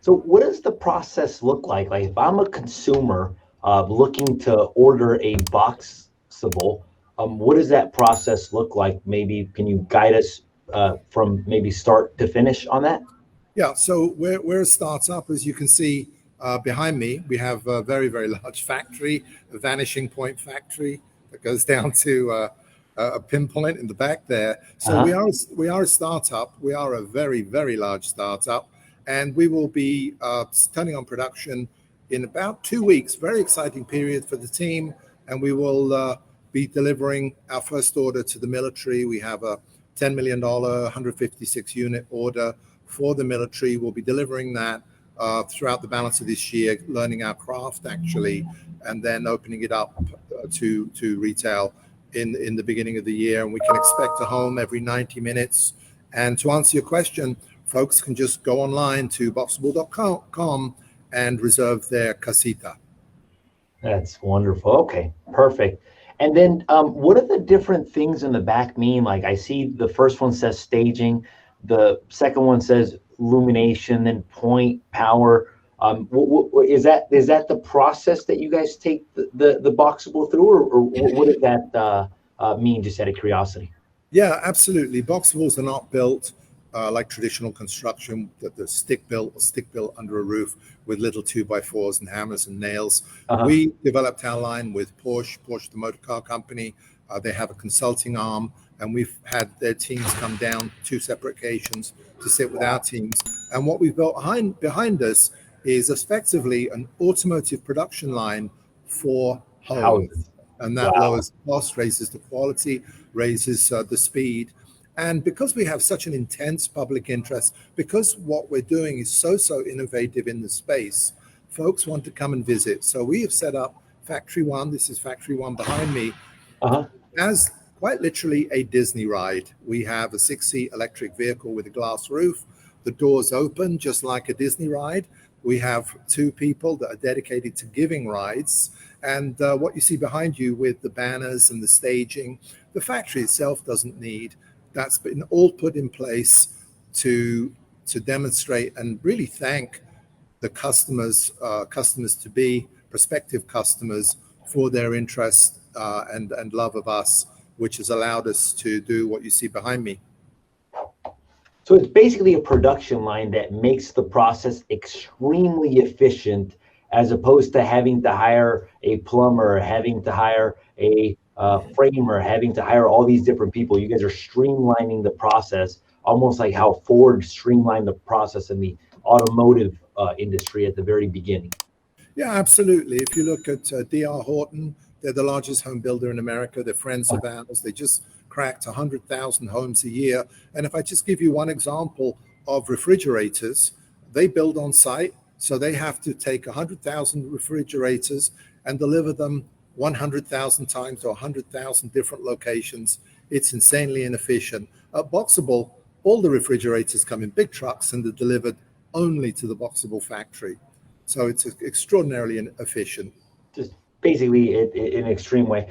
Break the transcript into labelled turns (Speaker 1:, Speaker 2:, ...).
Speaker 1: So what does the process look like? Like if I'm a consumer looking to order a Boxabl, what does that process look like? Maybe can you guide us from maybe start to finish on that?
Speaker 2: Yeah, so we're a startup. As you can see behind me, we have a very, very large factory, a vanishing point factory that goes down to a pinpoint in the back there. So we are a startup. We are a very, very large startup, and we will be turning on production in about 2 weeks. Very exciting period for the team, and we will be delivering our first order to the military. We have a $10 million, 156 unit order for the military. We'll be delivering that throughout the balance of this year, learning our craft actually, and then opening it up to retail in the beginning of the year. And we can expect a home every 90 minutes. And to answer your question, folks can just go online to boxable.com and reserve their casita.
Speaker 1: That's wonderful. Okay, perfect. And then what are the different things in the back mean? Like I see the first one says staging, the second one says illumination, then point, power. Is that the process that you guys take the Boxabl through, or what does that mean, just out of curiosity?
Speaker 2: Yeah, absolutely. Boxables are not built like traditional construction, that the stick built under a roof with little 2x4s and hammers and nails. We developed our line with Porsche, the motor car company. They have a consulting arm, and we've had their teams come down 2 separate occasions to sit with our teams. And what we've built behind us is effectively an automotive production line for homes. And that lowers the cost, raises the quality, raises the speed. And because we have such an intense public interest, because what we're doing is so innovative in the space, folks want to come and visit. So we have set up Factory One. This is Factory One behind me, as quite literally a Disney ride. We have a 6-seat electric vehicle with a glass roof. The doors open just like a Disney ride. We have 2 people that are dedicated to giving rides. And what you see behind you with the banners and the staging, the factory itself doesn't need. That's been all put in place to demonstrate and really thank the customers to be, prospective customers, for their interest and love of us, which has allowed us to do what you see behind me.
Speaker 1: So it's basically a production line that makes the process extremely efficient, as opposed to having to hire a plumber, having to hire a framer, having to hire all these different people. You guys are streamlining the process, almost like how Ford streamlined the process in the automotive industry at the very beginning.
Speaker 2: Yeah, absolutely. If you look at D.R. Horton, they're the largest home builder in America. They're friends of ours. They just cracked 100,000 homes a year. And if I just give you one example of refrigerators, they build on site. So they have to take 100,000 refrigerators and deliver them 100,000 times to 100,000 different locations. It's insanely inefficient. At Boxabl, all the refrigerators come in big trucks and they're delivered only to the Boxabl factory. So it's extraordinarily efficient.
Speaker 1: Just basically in an extreme way.